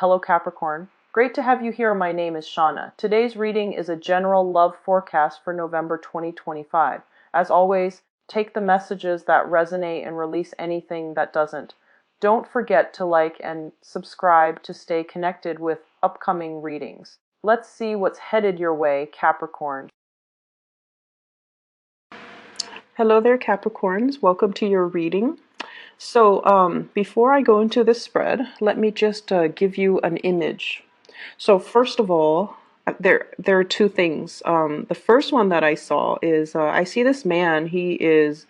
Hello Capricorn. Great to have you here. My name is Shauna. Today's reading is a general love forecast for November 2025. As always, take the messages that resonate and release anything that doesn't. Don't forget to like and subscribe to stay connected with upcoming readings. Let's see what's headed your way, Capricorn. Hello there, Capricorns. Welcome to your reading. So before I go into this spread, let me just give you an image. So first of all, there are two things. The first one that I saw is I see this man. He is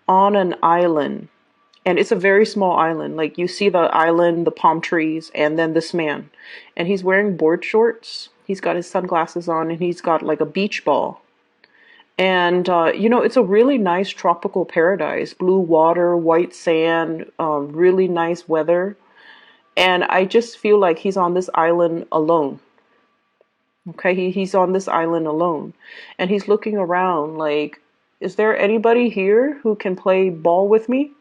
on an island, and it's a very small island. Like, you see the island, the palm trees, and then this man. And he's wearing board shorts. He's got his sunglasses on, and he's got like a beach ball. And, it's a really nice tropical paradise. Blue water, white sand, really nice weather. And I just feel like he's on this island alone. Okay, he's on this island alone. And he's looking around like, is there anybody here who can play ball with me?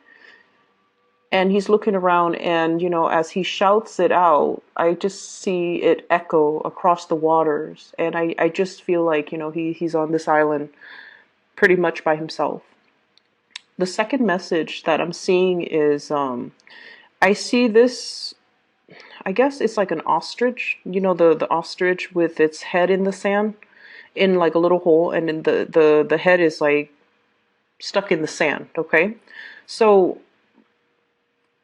And he's looking around, and, as he shouts it out, I just see it echo across the waters. And I just feel like, he's on this island pretty much by himself. The second message that I'm seeing is I see this, I guess it's like an ostrich, the ostrich with its head in the sand, in like a little hole, and then the head is like stuck in the sand. Okay, so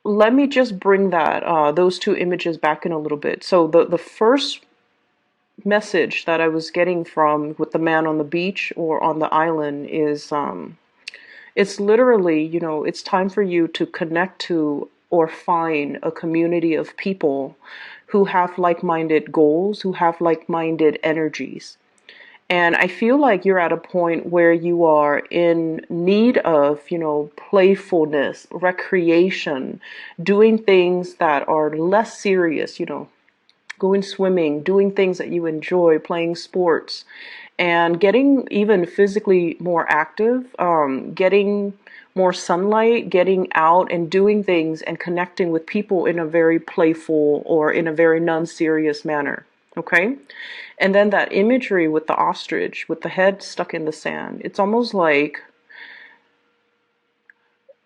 let me just bring those two images back in a little bit. So the first message that I was getting from with the man on the beach or on the island is it's literally, it's time for you to connect to or find a community of people who have like-minded goals, who have like-minded energies. And I feel like you're at a point where you are in need of, playfulness, recreation, doing things that are less serious, going swimming, doing things that you enjoy, playing sports, and getting even physically more active, getting more sunlight, getting out and doing things and connecting with people in a very playful or in a very non-serious manner. Okay? And then that imagery with the ostrich, with the head stuck in the sand, it's almost like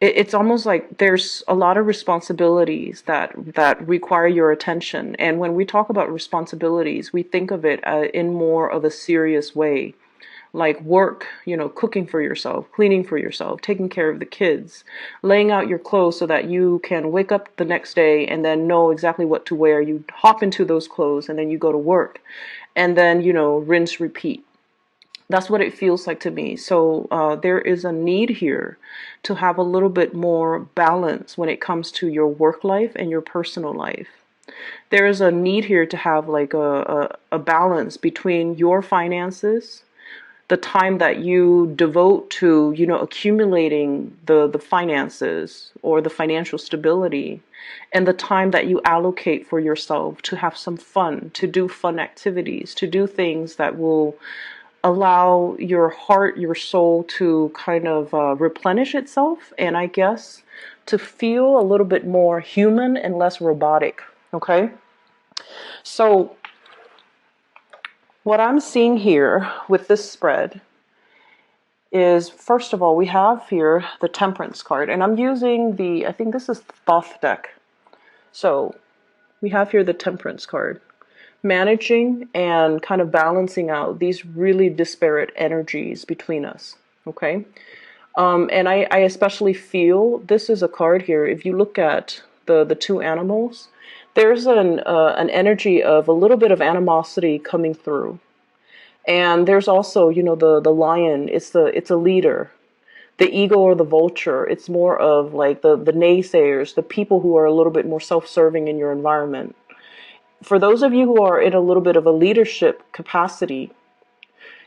there's a lot of responsibilities that require your attention. And when we talk about responsibilities, we think of it in more of a serious way, like work, cooking for yourself, cleaning for yourself, taking care of the kids, laying out your clothes so that you can wake up the next day and then know exactly what to wear. You hop into those clothes and then you go to work, and then, rinse, repeat. That's what it feels like to me. So there is a need here to have a little bit more balance when it comes to your work life and your personal life. There is a need here to have like a balance between your finances, the time that you devote to, accumulating the finances or the financial stability, and the time that you allocate for yourself to have some fun, to do fun activities, to do things that will allow your heart, your soul to kind of replenish itself, and I guess to feel a little bit more human and less robotic. Okay? So what I'm seeing here with this spread is, first of all, we have here the Temperance card, and I'm using I think this is Thoth deck. So we have here the Temperance card, managing and kind of balancing out these really disparate energies between us. Okay, and I especially feel this is a card here. If you look at the two animals, there's an energy of a little bit of animosity coming through, and there's also, the lion. It's a leader. The eagle or the vulture, it's more of like the naysayers, the people who are a little bit more self-serving in your environment. For those of you who are in a little bit of a leadership capacity,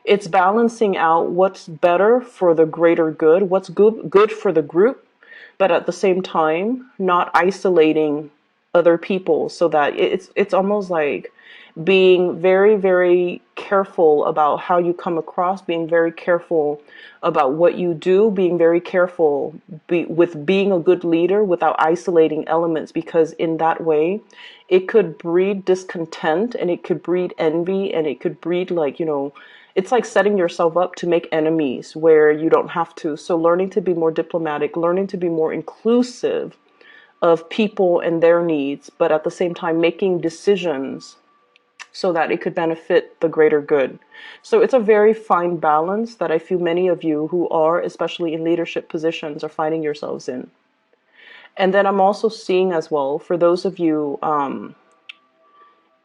it's balancing out what's better for the greater good, what's good for the group, but at the same time, not isolating other people, so that it's almost like being very, very careful about how you come across, being very careful about what you do, being very careful with being a good leader without isolating elements, because in that way, it could breed discontent and it could breed envy and it could breed, like, it's like setting yourself up to make enemies where you don't have to. So learning to be more diplomatic, learning to be more inclusive of people and their needs, but at the same time making decisions so that it could benefit the greater good. So it's a very fine balance that I feel many of you who are, especially in leadership positions, are finding yourselves in. And then I'm also seeing as well, for those of you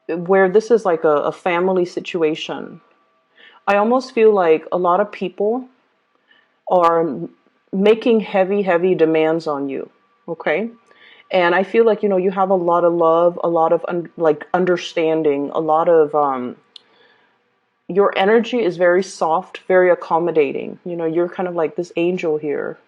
where this is like a family situation, I almost feel like a lot of people are making heavy, heavy demands on you. Okay. And I feel like, you have a lot of love, a lot of like understanding, a lot of, your energy is very soft, very accommodating. You're kind of like this angel here,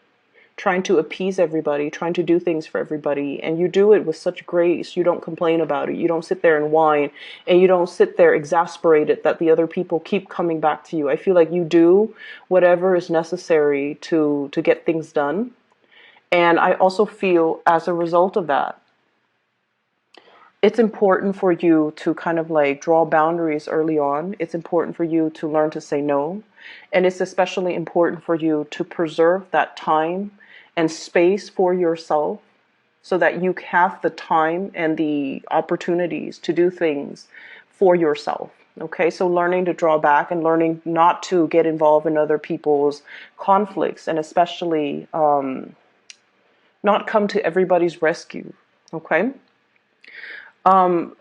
trying to appease everybody, trying to do things for everybody. And you do it with such grace. You don't complain about it. You don't sit there and whine, and you don't sit there exasperated that the other people keep coming back to you. I feel like you do whatever is necessary to get things done. And I also feel, as a result of that, it's important for you to kind of like draw boundaries early on. It's important for you to learn to say no. And it's especially important for you to preserve that time and space for yourself so that you have the time and the opportunities to do things for yourself. Okay, so learning to draw back and learning not to get involved in other people's conflicts, and especially not come to everybody's rescue. Okay.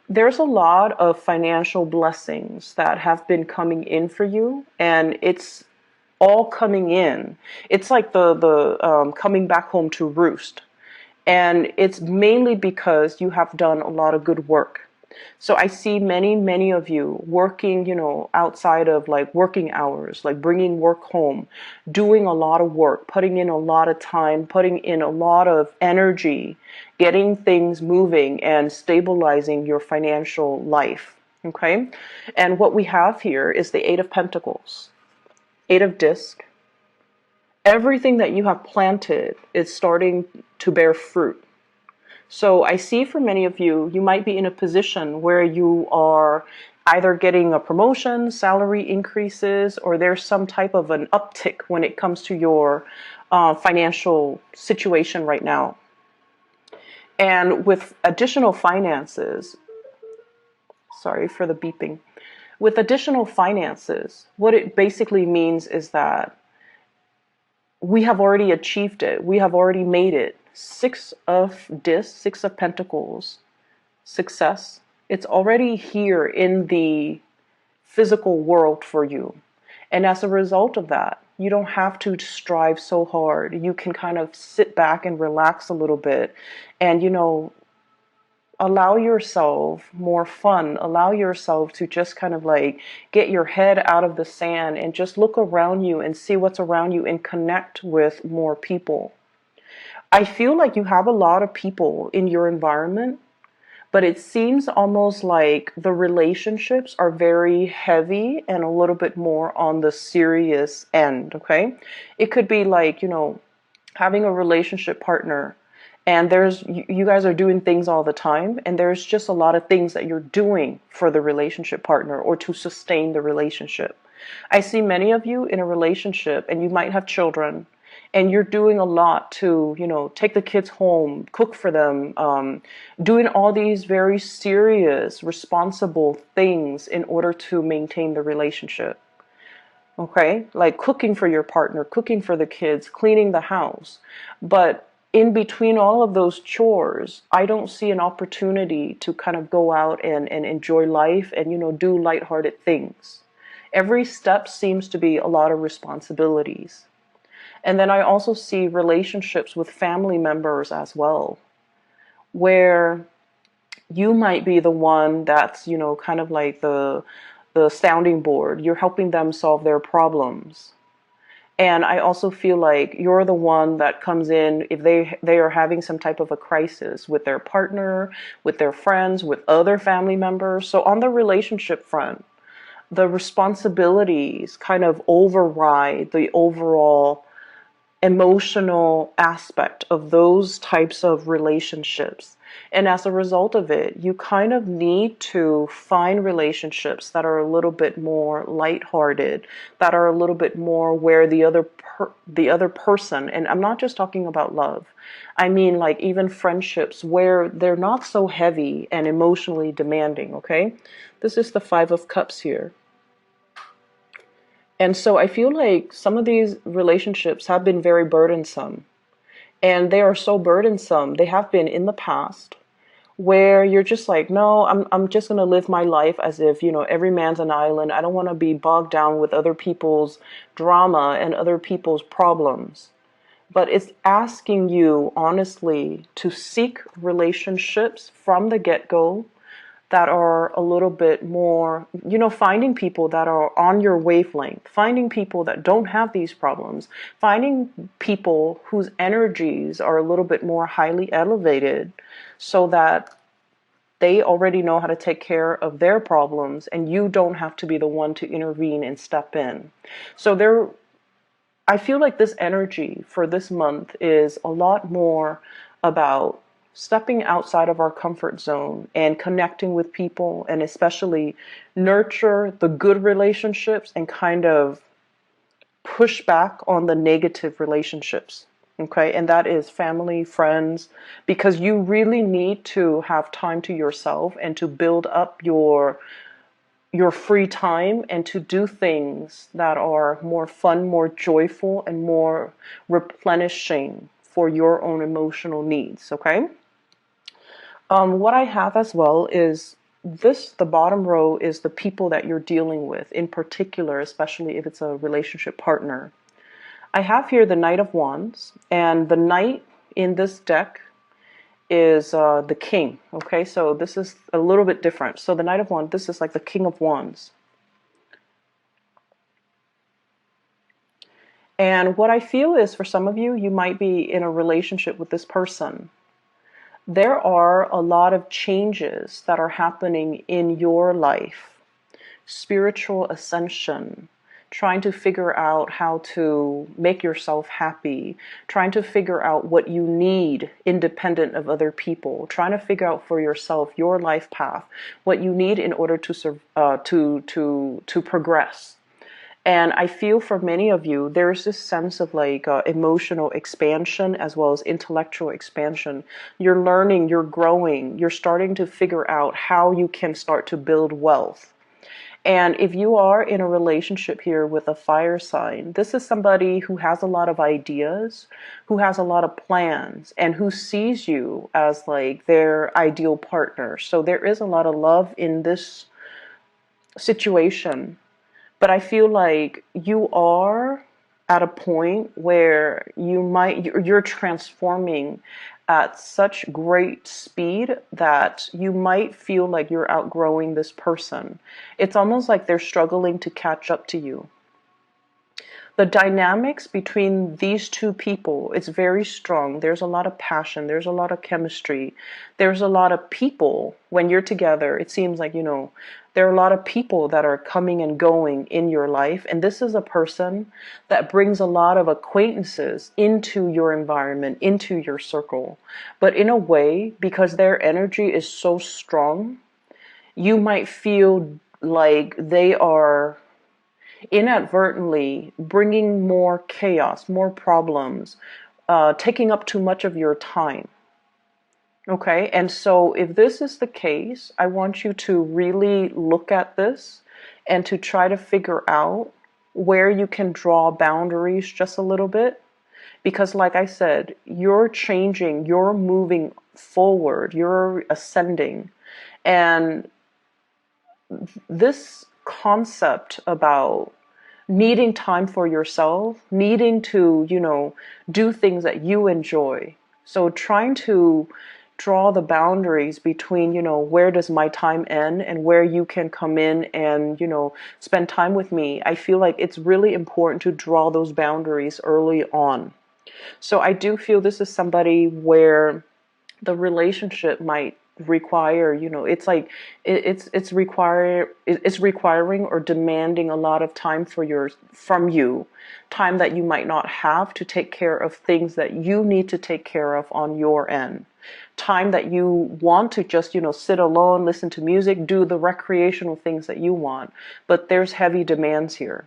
There's a lot of financial blessings that have been coming in for you, and it's all coming in. It's like the coming back home to roost, and it's mainly because you have done a lot of good work. So I see many, many of you working, outside of like working hours, like bringing work home, doing a lot of work, putting in a lot of time, putting in a lot of energy, getting things moving and stabilizing your financial life. Okay. And what we have here is the Eight of Pentacles, Eight of Disc. Everything that you have planted is starting to bear fruit. So I see for many of you, you might be in a position where you are either getting a promotion, salary increases, or there's some type of an uptick when it comes to your financial situation right now. And with additional finances, sorry for the beeping, with additional finances, what it basically means is that we have already achieved it. We have already made it. Six of Discs, Six of Pentacles, success. It's already here in the physical world for you. And as a result of that, you don't have to strive so hard. You can kind of sit back and relax a little bit and, allow yourself more fun. Allow yourself to just kind of like get your head out of the sand and just look around you and see what's around you and connect with more people. I feel like you have a lot of people in your environment, but it seems almost like the relationships are very heavy and a little bit more on the serious end, okay? It could be like, having a relationship partner and you guys are doing things all the time, and there's just a lot of things that you're doing for the relationship partner or to sustain the relationship. I see many of you in a relationship and you might have children, and you're doing a lot to, take the kids home, cook for them, doing all these very serious, responsible things in order to maintain the relationship. Okay? Like cooking for your partner, cooking for the kids, cleaning the house. But in between all of those chores, I don't see an opportunity to kind of go out and enjoy life and, do lighthearted things. Every step seems to be a lot of responsibilities. And then I also see relationships with family members as well, where you might be the one that's, kind of like the sounding board. You're helping them solve their problems. And I also feel like you're the one that comes in if they are having some type of a crisis with their partner, with their friends, with other family members. So on the relationship front, the responsibilities kind of override the overall emotional aspect of those types of relationships. And as a result of it, you kind of need to find relationships that are a little bit more lighthearted, that are a little bit more where the other person, and I'm not just talking about love. I mean like even friendships where they're not so heavy and emotionally demanding, okay? This is the 5 of Cups here. And so I feel like some of these relationships have been very burdensome. And they are so burdensome. They have been in the past where you're just like, no, I'm just going to live my life as if, every man's an island. I don't want to be bogged down with other people's drama and other people's problems. But it's asking you, honestly, to seek relationships from the get-go that are a little bit more, finding people that are on your wavelength, finding people that don't have these problems, finding people whose energies are a little bit more highly elevated so that they already know how to take care of their problems and you don't have to be the one to intervene and step in. So I feel like this energy for this month is a lot more about stepping outside of our comfort zone and connecting with people, and especially nurture the good relationships and kind of push back on the negative relationships. Okay, and that is family, friends, because you really need to have time to yourself and to build up your free time and to do things that are more fun, more joyful, and more replenishing for your own emotional needs, okay? What I have as well is the bottom row is the people that you're dealing with, in particular, especially if it's a relationship partner. I have here the Knight of Wands, and the Knight in this deck is the King, okay? So this is a little bit different. So the Knight of Wands, this is like the King of Wands. And what I feel is for some of you, you might be in a relationship with this person. There are a lot of changes that are happening in your life. Spiritual ascension, trying to figure out how to make yourself happy, trying to figure out what you need independent of other people, trying to figure out for yourself your life path, what you need in order to progress. And I feel for many of you, there's this sense of like emotional expansion as well as intellectual expansion. You're learning, you're growing, you're starting to figure out how you can start to build wealth. And if you are in a relationship here with a fire sign, this is somebody who has a lot of ideas, who has a lot of plans, and who sees you as like their ideal partner. So there is a lot of love in this situation. But I feel like you are at a point where you're transforming at such great speed that you might feel like you're outgrowing this person. It's almost like they're struggling to catch up to you. The dynamics between these two people, it's very strong. There's a lot of passion. There's a lot of chemistry. There's a lot of people when you're together. It seems like, there are a lot of people that are coming and going in your life. And this is a person that brings a lot of acquaintances into your environment, into your circle. But in a way, because their energy is so strong, you might feel like they are inadvertently bringing more chaos, more problems, taking up too much of your time. Okay, and so if this is the case, I want you to really look at this and to try to figure out where you can draw boundaries just a little bit. Because like I said, you're changing, you're moving forward, you're ascending. And this concept about needing time for yourself, needing to, do things that you enjoy. So trying to draw the boundaries between, where does my time end and where you can come in and, spend time with me. I feel like it's really important to draw those boundaries early on. So I do feel this is somebody where the relationship might require, it's like it's requiring or demanding a lot of time from you, time that you might not have to take care of things that you need to take care of on your end, time that you want to just, sit alone, listen to music, do the recreational things that you want, but there's heavy demands here.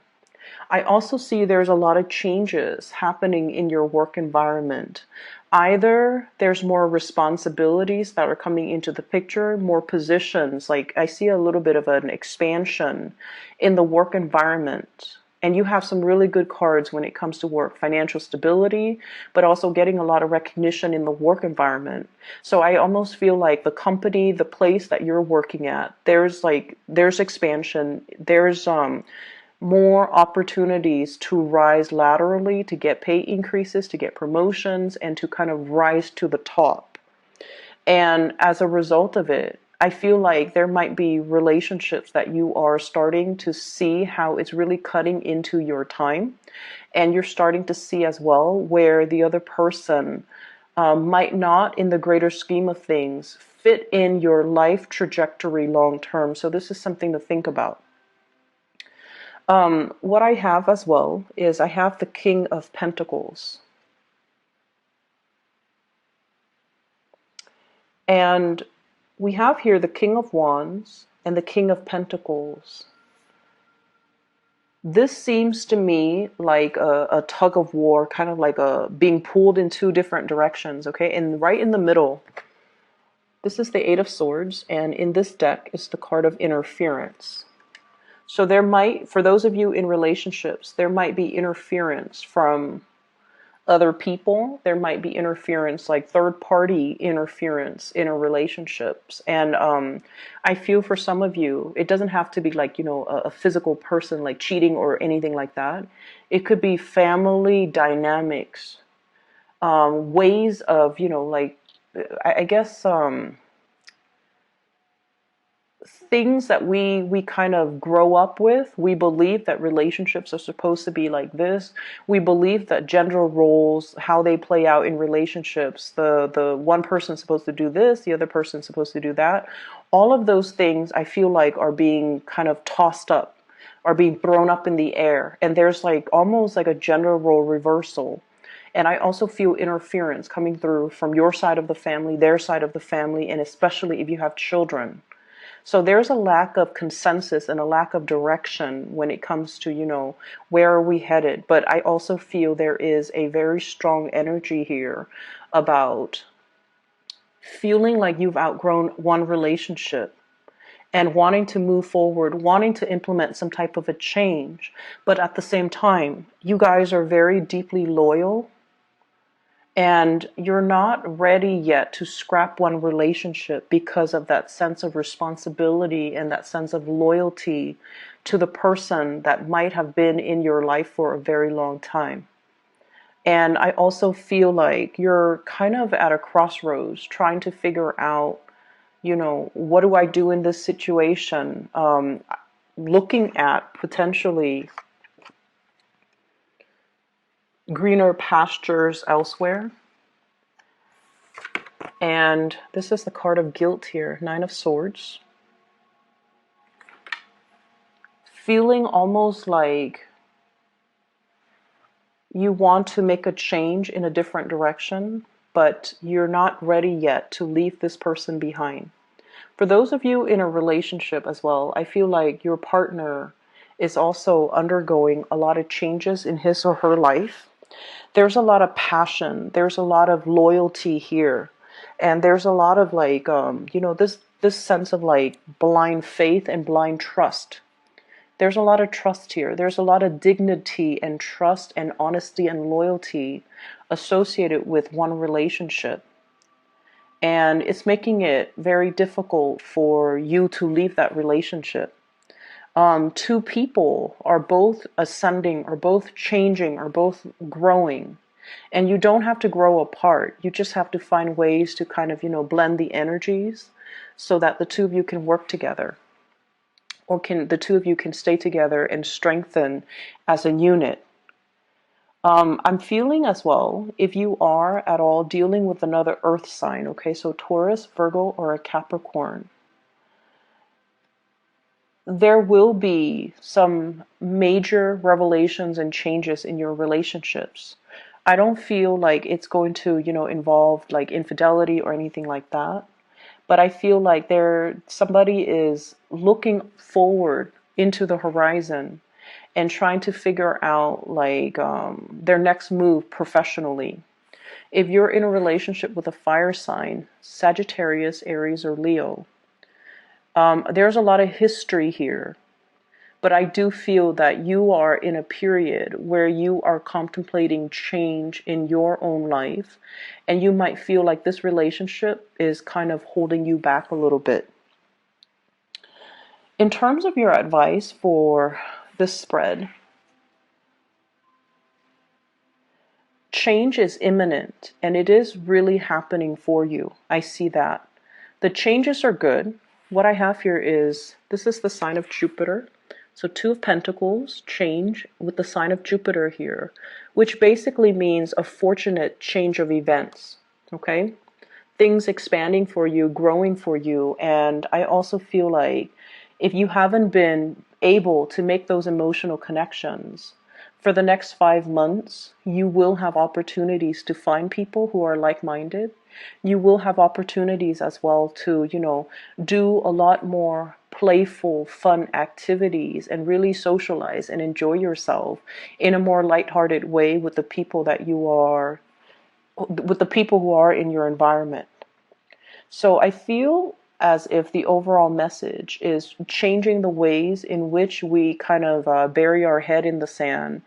I also see there's a lot of changes happening in your work environment. Either there's more responsibilities that are coming into the picture, more positions, like I see a little bit of an expansion in the work environment. And you have some really good cards when it comes to work, financial stability, but also getting a lot of recognition in the work environment. So I almost feel like the company, the place that you're working at, there's expansion, there's more opportunities to rise laterally, to get pay increases, to get promotions, and to kind of rise to the top. And as a result of it, I feel like there might be relationships that you are starting to see how it's really cutting into your time. And you're starting to see as well where the other person might not, in the greater scheme of things, fit in your life trajectory long term. So this is something to think about. What I have as well is I have the King of Pentacles. And we have here the King of Wands and the King of Pentacles. This seems to me like a tug of war, kind of like being pulled in two different directions, okay? And right in the middle, this is the Eight of Swords, and in this deck is the card of interference. So there might, for those of you in relationships, there might be interference from other people. There might be interference, like third-party interference in a relationships. And I feel for some of you, it doesn't have to be like, a physical person like cheating or anything like that. It could be family dynamics, ways of, like, I guess, things that we kind of grow up with. We believe that relationships are supposed to be like this. We believe that gender roles, how they play out in relationships, the one person's supposed to do this, the other person's supposed to do that. All of those things I feel like are being kind of tossed up, are being thrown up in the air. And there's like almost like a gender role reversal. And I also feel interference coming through from your side of the family, their side of the family, and especially if you have children. So there's a lack of consensus and a lack of direction when it comes to, where are we headed? But I also feel there is a very strong energy here about feeling like you've outgrown one relationship and wanting to move forward, wanting to implement some type of a change. But at the same time, you guys are very deeply loyal. And you're not ready yet to scrap one relationship because of that sense of responsibility and that sense of loyalty to the person that might have been in your life for a very long time. And I also feel like you're kind of at a crossroads trying to figure out, what do I do in this situation? Looking at potentially greener pastures elsewhere. And this is the card of guilt here, Nine of Swords. Feeling almost like you want to make a change in a different direction, but you're not ready yet to leave this person behind. For those of you in a relationship as well, I feel like your partner is also undergoing a lot of changes in his or her life. There's a lot of passion. There's a lot of loyalty here. And there's a lot of like, this sense of like blind faith and blind trust. There's a lot of trust here. There's a lot of dignity and trust and honesty and loyalty associated with one relationship. And it's making it very difficult for you to leave that relationship. Two people are both ascending, are both changing, are both growing. And you don't have to grow apart. You just have to find ways to kind of, blend the energies so that the two of you can work together, or can the two of you can stay together and strengthen as a unit. I'm feeling as well, if you are at all dealing with another earth sign, okay, so Taurus, Virgo, or a Capricorn, there will be some major revelations and changes in your relationships. I don't feel like it's going to, involve like infidelity or anything like that. But I feel like somebody is looking forward into the horizon and trying to figure out like their next move professionally. If you're in a relationship with a fire sign, Sagittarius, Aries, or Leo, there's a lot of history here. But I do feel that you are in a period where you are contemplating change in your own life, and you might feel like this relationship is kind of holding you back a little bit. In terms of your advice for this spread, change is imminent and it is really happening for you. I see that. The changes are good. What I have here is, this is the sign of Jupiter. So Two of Pentacles, change with the sign of Jupiter here, which basically means a fortunate change of events, okay? Things expanding for you, growing for you. And I also feel like if you haven't been able to make those emotional connections, for the next 5 months, you will have opportunities to find people who are like-minded. You will have opportunities as well to, do a lot more playful, fun activities and really socialize and enjoy yourself in a more lighthearted way with the people who are in your environment. So I feel as if the overall message is changing the ways in which we kind of bury our head in the sand,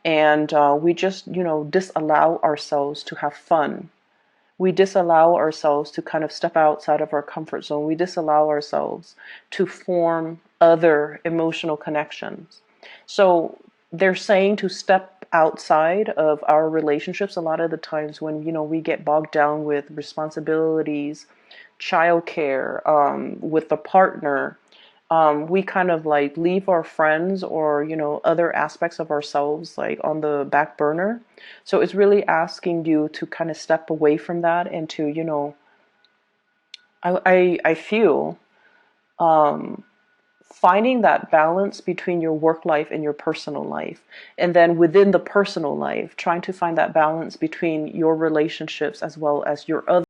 and we just, disallow ourselves to have fun. We disallow ourselves to kind of step outside of our comfort zone. We disallow ourselves to form other emotional connections. So they're saying to step outside of our relationships a lot of the times when, we get bogged down with responsibilities, childcare, with the partner. We kind of like leave our friends or, other aspects of ourselves like on the back burner. So it's really asking you to kind of step away from that and to, I feel finding that balance between your work life and your personal life. And then within the personal life, trying to find that balance between your relationships as well as your other